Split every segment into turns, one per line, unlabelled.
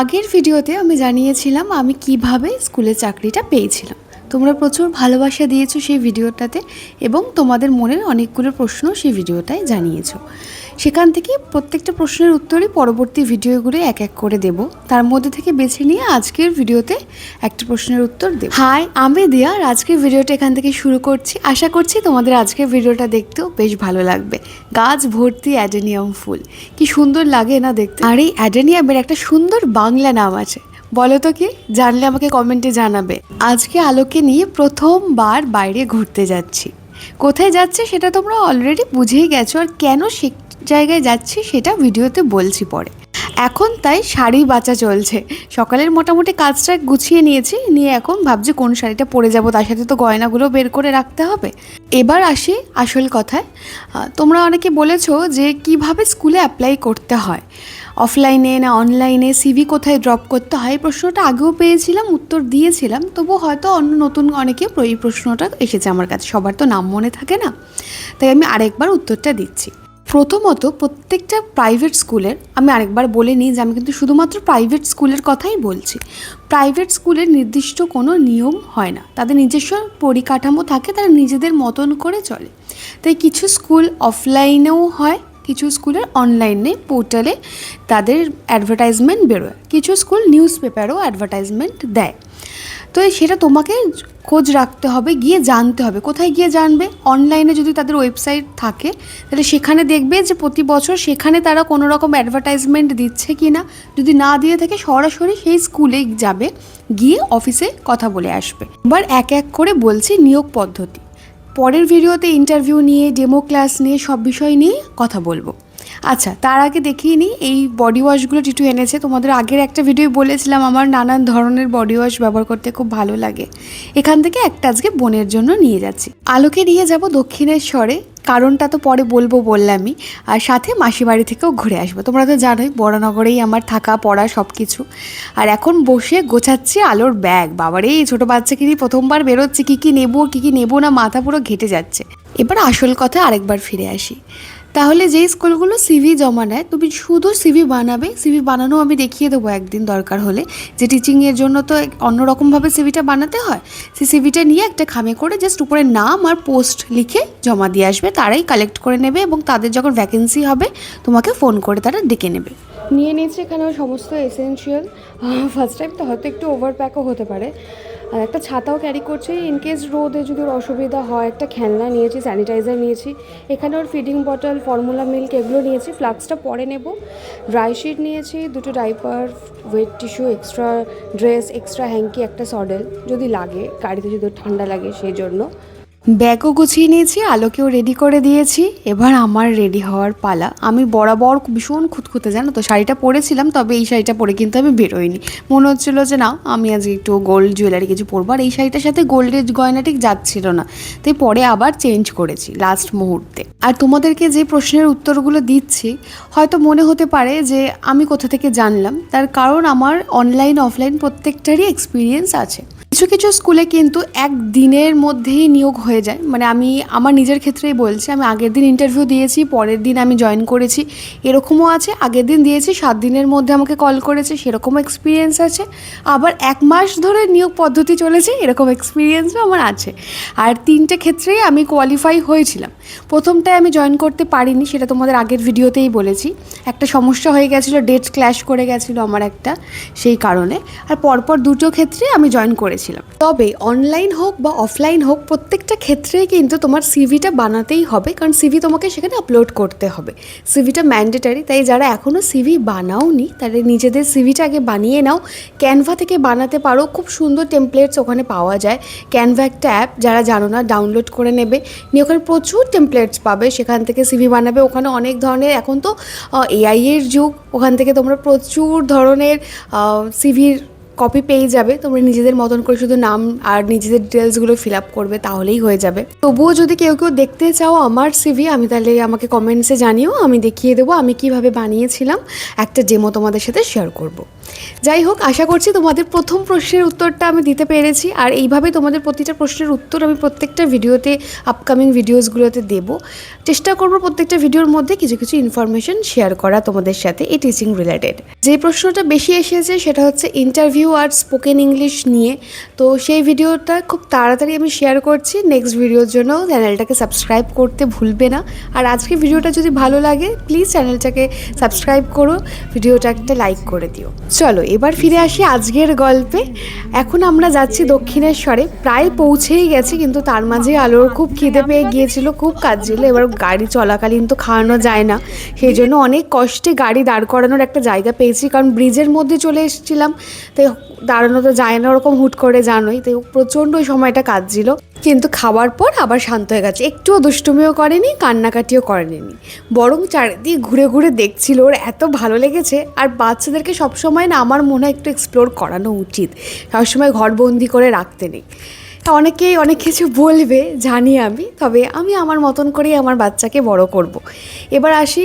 আগের ভিডিওতে আমি জানিয়েছিলাম আমি কিভাবে স্কুলের চাকরিটা পেয়েছিলাম। তোমরা প্রচুর ভালোবাসা দিয়েছো সেই ভিডিওটাতে এবং তোমাদের মনের অনেকগুলো প্রশ্ন সেই ভিডিওটায় জানিয়েছো। সেখান থেকে প্রত্যেকটা প্রশ্নের উত্তরই পরবর্তী ভিডিওগুলো এক এক করে দেব। তার মধ্যে থেকে বেছে নিয়ে আজকের ভিডিওতে একটা প্রশ্নের উত্তর দেব। হাই, আমি দিয়া। আর আজকের ভিডিওটা এখান থেকে শুরু করছি। আশা করছি তোমাদের আজকের ভিডিওটা দেখতেও বেশ ভালো লাগবে। গাছ ভর্তি অ্যাডেনিয়াম ফুল, কি সুন্দর লাগে না দেখতে। আর এই অ্যাডেনিয়ামের একটা সুন্দর বাংলা নাম আছে, বলো তো কি? জানলে আমাকে কমেন্টে জানাবে। আজকে আলোকে নিয়ে প্রথমবার বাইরে ঘুরতে যাচ্ছি। কোথায় যাচ্ছে সেটা তোমরা অলরেডি বুঝেই গেছো, আর কেন সে জায়গায় যাচ্ছি সেটা ভিডিওতে বলছি পরে। এখন তাই শাড়ি বাঁচা চলছে। সকালের মোটামুটি কাজটা গুছিয়ে নিয়েছি, নিয়ে এখন ভাবছি কোন শাড়িটা পরে যাব, তার সাথে তো গয়নাগুলো বের করে রাখতে হবে। এবার আসি আসল কথায়। তোমরা অনেকে বলেছো যে কিভাবে স্কুলে অ্যাপ্লাই করতে হয়, অফলাইনে না অনলাইনে, সিভি কোথায় ড্রপ করতে হয়। এই প্রশ্নটা আগেও পেয়েছিলাম, উত্তর দিয়েছিলাম, তবু হয়তো অন্য নতুন অনেকে এই প্রশ্নটা এসেছে আমার কাছে। সবার তো নাম মনে থাকে না, তাই আমি আরেকবার উত্তরটা দিচ্ছি। প্রথমত, প্রত্যেকটা প্রাইভেট স্কুলের, আমি আরেকবার বলে নিই যে আমি কিন্তু শুধুমাত্র প্রাইভেট স্কুলের কথাই বলছি। প্রাইভেট স্কুলের নির্দিষ্ট কোনো নিয়ম হয় না, তাদের নিজস্ব পরিকাঠামো থাকে, তারা নিজেদের মতন করে চলে। তাই কিছু স্কুল অফলাইনেও হয়, কিছু স্কুলের অনলাইনে পোর্টালে তাদের অ্যাডভার্টাইজমেন্ট বেরোয়, কিছু স্কুল নিউজ পেপারও অ্যাডভার্টাইজমেন্ট দেয়। তো সেটা তোমাকে খোঁজ রাখতে হবে, গিয়ে জানতে হবে। কোথায় গিয়ে জানবে? অনলাইনে যদি তাদের ওয়েবসাইট থাকে তাহলে সেখানে দেখবে যে প্রতি বছর সেখানে তারা কোনো রকম অ্যাডভার্টাইজমেন্ট দিচ্ছে কি না। যদি না দিয়ে থাকে সরাসরি সেই স্কুলে যাবে, গিয়ে অফিসে কথা বলে আসবে। এবার এক এক করে বলছি নিয়োগ পদ্ধতি। পরের ভিডিওতে ইন্টারভিউ নিয়ে, ডেমো ক্লাস নিয়ে, সব বিষয় নিয়ে কথা বলবো। আচ্ছা, তার আগে দেখিয়ে নিই এই বডি ওয়াশগুলো টিটু এনেছে। তোমাদের আগের একটা ভিডিও বলেছিলাম আমার নানান ধরনের বডি ওয়াশ ব্যবহার করতে খুব ভালো লাগে। এখান থেকে একটা আজকে বোনের জন্য নিয়ে যাচ্ছি। আলোকে নিয়ে যাব দক্ষিণেশ্বরে, কারণটা তো পরে বলবো বললামই। আর সাথে মাসি বাড়ি থেকেও ঘুরে আসবো। তোমরা তো জানোই বড়নগরেই আমার থাকা পড়া সব কিছু। আর এখন বসে গোছাচ্ছি আলোর ব্যাগ। বাবারে, এই ছোটো বাচ্চাকে নিয়ে প্রথমবার বেরোচ্ছে, কী কী নেবো না মাথা পুরো ঘেটে যাচ্ছে। এবার আসল কথা আরেকবার ফিরে আসি। তাহলে যেই স্কুলগুলো সিভি জমা নেয়, তুমি শুধু সিভি বানাবে। সিভি বানানো আমি দেখিয়ে দেবো একদিন দরকার হলে, যে টিচিংয়ের জন্য তো অন্যরকমভাবে সিভিটা বানাতে হয়। সেই সিভিটা নিয়ে একটা খামে করে জাস্ট উপরে নাম আর পোস্ট লিখে জমা দিয়ে আসবে। তারাই কালেক্ট করে নেবে এবং তাদের যখন ভ্যাকেন্সি হবে তোমাকে ফোন করে তারা ডেকে নেবে। নিয়ে নিয়েছি এখানেও সমস্ত এসেনশিয়াল। ফার্স্ট টাইম তো হয়তো একটু ওভারপ্যাকও হতে পারে। আর একটা ছাতাও ক্যারি করছি ইনকেস রোদে যদি ওর অসুবিধা হয়। একটা খেলনা নিয়েছি, স্যানিটাইজার নিয়েছি, এখানে ওর ফিডিং বটল, ফর্মুলা মিল্ক এগুলো নিয়েছি। ফ্লাক্সটা পরে নেব। ড্রাই শিট নিয়েছি, দুটো diaper, wait tissue, extra dress, extra hanky, একটা সডেল যদি লাগে, গাড়িতে যদি ঠান্ডা লাগে সেই জন্য। ব্যাগও গুছিয়ে নিয়েছি, আলোকেও রেডি করে দিয়েছি। এবার আমার রেডি হওয়ার পালা। আমি বরাবর ভীষণ খুঁতখুঁতে, জানো তো। শাড়িটা পরেছিলাম, তবে এই শাড়িটা পরে কিন্তু আমি বেরোইনি। মনে হচ্ছিলো যে না, আমি আজকে একটু গোল্ড জুয়েলারি কিছু পরবো। আর এই শাড়িটার সাথে গোল্ডের গয়না ঠিক যাচ্ছিল না, তাই পরে আবার চেঞ্জ করেছি লাস্ট মুহূর্তে। আর তোমাদেরকে যে প্রশ্নের উত্তরগুলো দিচ্ছি হয়তো মনে হতে পারে যে আমি কোথা থেকে জানলাম। তার কারণ আমার অনলাইন অফলাইন প্রত্যেকটারই এক্সপিরিয়েন্স আছে। কিছু কিছু স্কুলে কিন্তু একদিনের মধ্যেই নিয়োগ হয়ে যায়। মানে আমি আমার নিজের ক্ষেত্রেই বলছি, আমি আগের দিন ইন্টারভিউ দিয়েছি, পরের দিন আমি জয়েন করেছি, এরকমও আছে। আগের দিন দিয়েছি, 7 দিনের মধ্যে আমাকে কল করেছে, সেরকমও এক্সপিরিয়েন্স আছে। আবার 1 মাস ধরে নিয়োগ পদ্ধতি চলেছে, এরকম এক্সপিরিয়েন্সও আমার আছে। আর 3টে ক্ষেত্রেই আমি কোয়ালিফাই হয়েছিলাম। প্রথমটায় আমি জয়েন করতে পারিনি, সেটা তোমাদের আগের ভিডিওতেই বলেছি। একটা সমস্যা হয়ে গেছিলো, ডেট ক্ল্যাশ করে গেছিলো আমার একটা, সেই কারণে। আর পরপর 2টো ক্ষেত্রে আমি জয়েন করেছিলাম। তবে অনলাইন হোক বা অফলাইন হোক, প্রত্যেকটা ক্ষেত্রেই কিন্তু তোমার সিভিটা বানাতেই হবে, কারণ সিভি তোমাকে সেখানে আপলোড করতে হবে। সিভিটা ম্যান্ডেটারি। তাই যারা এখনও সিভি বানাওনি তারা নিজেদের সিভিটা আগে বানিয়ে নাও। ক্যানভা থেকে বানাতে পারো, খুব সুন্দর টেমপ্লেটস ওখানে পাওয়া যায়। ক্যানভা একটা অ্যাপ, যারা জানো না ডাউনলোড করে নেবে, নিয়ে ওখানে প্রচুর টেমপ্লেটস পাবে, সেখান থেকে সিভি বানাবে। ওখানে অনেক ধরনের, এখন তো এআই এর যুগ, ওখান থেকে তোমরা প্রচুর ধরনের সিভির কপি পেয়ে যাবে। তোমরা নিজেদের মতন করে শুধু নাম আর নিজেদের ডিটেলসগুলো ফিল আপ করবে, তাহলেই হয়ে যাবে। তবুও যদি কেউ দেখতে চাও আমার সিভি, আমি তাহলে আমাকে কমেন্টসে জানিও, আমি দেখিয়ে দেবো আমি কিভাবে বানিয়েছিলাম। একটা ডেমো তোমাদের সাথে শেয়ার করব। যাই হোক, আশা করছি তোমাদের প্রথম প্রশ্নের উত্তরটা আমি দিতে পেরেছি, আর এইভাবে তোমাদের প্রতিটা প্রশ্নের উত্তর আমি প্রত্যেকটা ভিডিওতে, আপকামিং ভিডিওসগুলোতে দেব। চেষ্টা করবো প্রত্যেকটা ভিডিওর মধ্যে কিছু কিছু ইনফরমেশন শেয়ার করা তোমাদের সাথে এই টিচিং রিলেটেড। যে প্রশ্নটা বেশি এসেছে সেটা হচ্ছে ইন্টারভিউ আর স্পোকেন ইংলিশ নিয়ে। তো সেই ভিডিওটা খুব তাড়াতাড়ি আমি শেয়ার করছি নেক্সট ভিডিওর জন্য। চ্যানেলটাকে সাবস্ক্রাইব করতে ভুলবে না। আর আজকে ভিডিওটা যদি ভালো লাগে প্লিজ চ্যানেলটাকে সাবস্ক্রাইব করো, ভিডিওটা একটা লাইক করে দিও। চলো এবার ফিরে আসি আজকের গল্পে। এখন আমরা যাচ্ছি দক্ষিণেশ্বরে, প্রায় পৌঁছেই গেছি, কিন্তু তার মাঝে আলোর খুব খিদে পেয়ে গিয়েছিল, খুব কাঁদছিল। এবার গাড়ি চলাকালীন তো খাওয়ানো যায় না, সেই জন্য অনেক কষ্টে গাড়ি দাঁড় করানোর একটা জায়গা পেয়েছি, কারণ ব্রিজের মধ্যে চলে এসেছিলাম, তাই দাঁড়ানো তো যায় না ওরকম হুট করে, জানোই। তাই প্রচণ্ড ওই সময়টা কাঁদছিল, কিন্তু খাওয়ার পর আবার শান্ত হয়ে গেছে। একটুও দুষ্টুমিও করেনি, কান্নাকাটিও করেনি, বরং চারিদিকে ঘুরে ঘুরে দেখছিল, ওর এত ভালো লেগেছে। আর বাচ্চাদেরকে সবসময় না আমার মনে হয় একটু এক্সপ্লোর করানো উচিত, সবসময় ঘরবন্দি করে রাখতে নেই। অনেকেই অনেক কিছু বলবে জানি আমি, তবে আমি আমার মতন করেই আমার বাচ্চাকে বড় করব। এবার আসি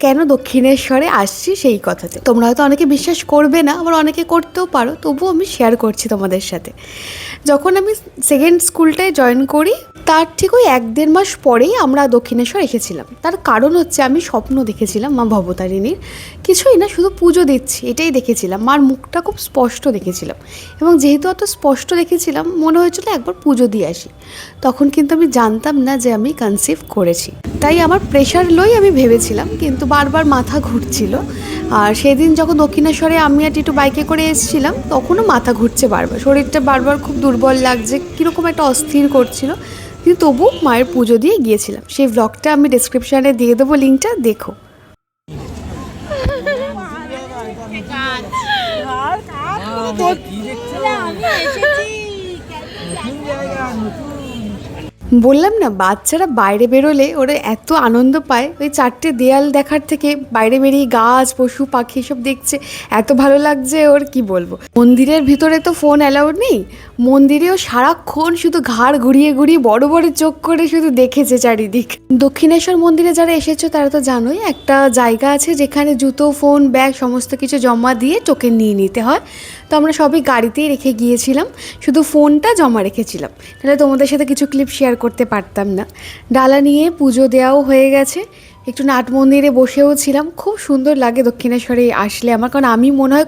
কেন দক্ষিণেশ্বরে আসছি সেই কথাতে। তোমরা হয়তো অনেকে বিশ্বাস করবে না, আবার অনেকে করতেও পারো, তবুও আমি শেয়ার করছি তোমাদের সাথে। যখন আমি সেকেন্ড স্কুলটায় জয়েন করি তার ঠিক ওই 1-1.5 মাস পরেই আমরা দক্ষিণেশ্বর এসেছিলাম। তার কারণ হচ্ছে আমি স্বপ্ন দেখেছিলাম মা ভবতারিণীর, কিছুই না, শুধু পুজো দিচ্ছি এটাই দেখেছিলাম। মার মুখটা খুব স্পষ্ট দেখেছিলাম, এবং যেহেতু অত স্পষ্ট দেখেছিলাম মনে হয়েছিল একবার পুজো দিয়ে আসি। তখন কিন্তু আমি জানতাম না যে আমি কনসিভ করেছি, তাই আমার প্রেশার লই আমি ভেবেছিলাম, কিন্তু বারবার মাথা ঘুরছিল। আর সেদিন যখন দক্ষিণেশ্বরে আমি আর টিটু বাইকে করে এসেছিলাম তখনও মাথা ঘুরছে বারবার, শরীরটা বারবার খুব দুর্বল লাগছে, কীরকম একটা অস্থির করছিল, কিন্তু তবু মায়ের পুজো দিয়ে গিয়েছিলাম। সেই ব্লগটা আমি ডেসক্রিপশানে দিয়ে দেবো, লিঙ্কটা দেখো। বললাম না, বাচ্চারা বাইরে বেরোলে ওরা এত আনন্দ পায়, ওই 4টে দেয়াল দেখার থেকে বাইরে বেরিয়ে গাছ, পশু পাখি সব দেখছে, এত ভালো লাগছে ওর, কি বলবো। মন্দিরের ভিতরে তো ফোন অ্যালাউড নেই, মন্দিরেও সারাক্ষণ শুধু ঘাড় ঘুরিয়ে ঘুরিয়ে বড় বড় চোখ করে শুধু দেখেছে চারিদিক। দক্ষিণেশ্বর মন্দিরে যারা এসেছো তারা তো জানোই, একটা জায়গা আছে যেখানে জুতো, ফোন, ব্যাগ সমস্ত কিছু জমা দিয়ে টোকেন নিয়ে নিতে হয়। তো আমরা সবই গাড়িতেই রেখে গিয়েছিলাম, শুধু ফোনটা জমা রেখেছিলাম, তাহলে তোমাদের সাথে কিছু ক্লিপ শেয়ার করতে পারতাম না। ডালা নিয়ে পুজো দেওয়াও হয়ে গেছে, একটু নাট মন্দিরে বসেও ছিলাম। খুব সুন্দর লাগে দক্ষিণেশ্বরে আসলে আমার, কারণ আমি মনে হয়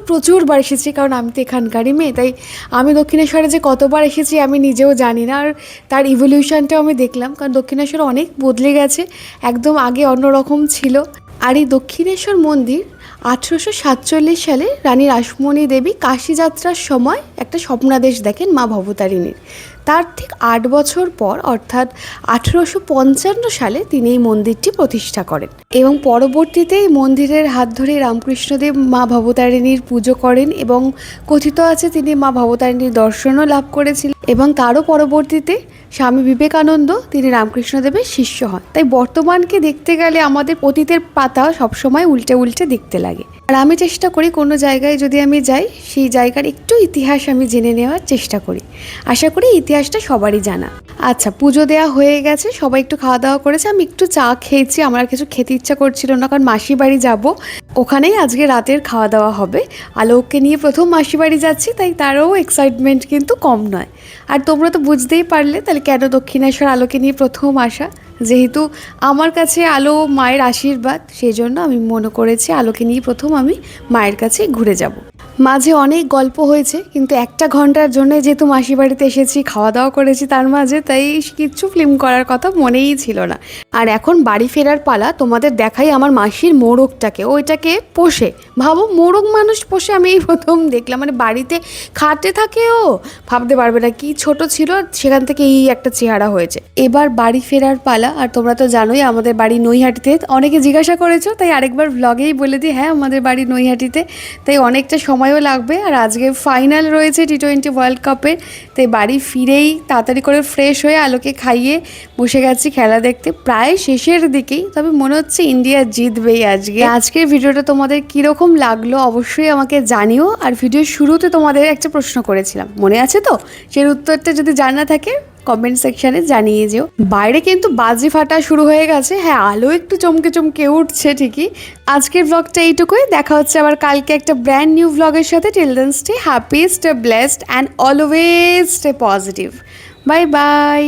প্রচুরবার এসেছি, কারণ আমি তো এখানকারই মেয়ে। তাই আমি দক্ষিণেশ্বরে যে কতবার এসেছি আমি নিজেও জানি না, আর তার ইভলিউশনটাও আমি দেখলাম, কারণ দক্ষিণেশ্বর অনেক বদলে গেছে, একদম আগে অন্যরকম ছিল। আর এই দক্ষিণেশ্বর মন্দির 1847 সালে রানী রাসমণি দেবী কাশী যাত্রার সময় একটা স্বপ্নাদেশ দেখেন মা ভবতারিণীর। তার ঠিক 8 বছর পর, অর্থাৎ 1855 সালে তিনি এই মন্দিরটি প্রতিষ্ঠা করেন, এবং পরবর্তীতে এই মন্দিরের হাত ধরে রামকৃষ্ণদেব মা ভবতারিণীর পুজো করেন, এবং কথিত আছে তিনি মা ভবতারিণীর দর্শনও লাভ করেছিলেন, এবং তারও পরবর্তীতে স্বামী বিবেকানন্দ তিনি রামকৃষ্ণদেবের শিষ্য হন। তাই বর্তমানকে দেখতে গেলে আমাদের অতীতের পাতা সবসময় উল্টে উল্টে দেখতে লাগে। আর আমি চেষ্টা করি কোনো জায়গায় যদি আমি যাই সেই জায়গার একটু ইতিহাস আমি জেনে নেওয়ার চেষ্টা করি। আশা করি ইতিহাসটা সবারই জানা। আচ্ছা, পুজো দেওয়া হয়ে গেছে, সবাই একটু খাওয়া দাওয়া করেছে, আমি একটু চা খেয়েছি, আমার আর কিছু খেতে ইচ্ছা করছিল না, কারণ মাসি বাড়ি যাবো, ওখানেই আজকে রাতের খাওয়া দাওয়া হবে। আলোককে নিয়ে প্রথম মাসি বাড়ি যাচ্ছি, তাই তারও এক্সাইটমেন্ট কিন্তু কম নয়। আর তোমরা তো বুঝতেই পারলে তাহলে কেন দক্ষিণেশ্বর আলোকে নিয়ে প্রথম আসা। যেহেতু আমার কাছে আলো মায়ের আশীর্বাদ, সেই জন্য আমি মনে করেছি আলোকে নিয়ে প্রথম আমি মায়ের কাছে ঘুরে যাব। মাঝে অনেক গল্প হয়েছে, কিন্তু 1 ঘন্টার জন্য যেহেতু মাসি বাড়িতে এসেছি, খাওয়া দাওয়া করেছি তার মাঝে, তাই কিচ্ছু ফিল্ম করার কথা মনেই ছিল না। আর এখন বাড়ি ফেরার পালা, তোমাদের দেখাই আমার মাসির মোরগটাকে, ওইটাকে পোষে। ভাবো, মোরগ মানুষ পোষে, আমি এই প্রথম দেখলাম, মানে বাড়িতে খাটে থাকে ও, ভাবতে পারবে না কি ছোট ছিল, সেখান থেকে এই একটা চেহারা হয়েছে। এবার বাড়ি ফেরার পালা, আর তোমরা তো জানোই আমাদের বাড়ি নৈহাটিতে, অনেকে জিজ্ঞাসা করেছো, তাই আরেকবার ব্লগেই বলে দিই, হ্যাঁ আমাদের বাড়ি নৈহাটিতে, তাই অনেকটা সময়ও লাগবে। আর আজকে ফাইনাল রয়েছে T20 ওয়ার্ল্ড কাপের, তাই বাড়ি ফিরেই তাড়াতাড়ি করে ফ্রেশ হয়ে আলোকে খাইয়ে বসে গেছি খেলা দেখতে, প্রায় শেষের দিকেই, তবে মনে হচ্ছে ইন্ডিয়া জিতবেই আজকে। আজকের ভিডিওটা তোমাদের কীরকম লাগলো অবশ্যই আমাকে জানিও। আর ভিডিওর শুরুতে তোমাদের একটা প্রশ্ন করেছিলাম, মনে আছে তো? সেই উত্তরটা যদি জানা থাকে কমেন্ট সেকশানে জানিয়ে যেও। বাইরে কিন্তু বাজি ফাটা শুরু হয়ে গেছে, হ্যাঁ আলো একটু চমকে চমকে উঠছে ঠিকই। আজকের ব্লগটা এইটুকুই, দেখা হচ্ছে আবার কালকে একটা ব্র্যান্ড নিউ ব্লগের সাথে। Till then stay happy, stay blessed and always stay positive. Bye by.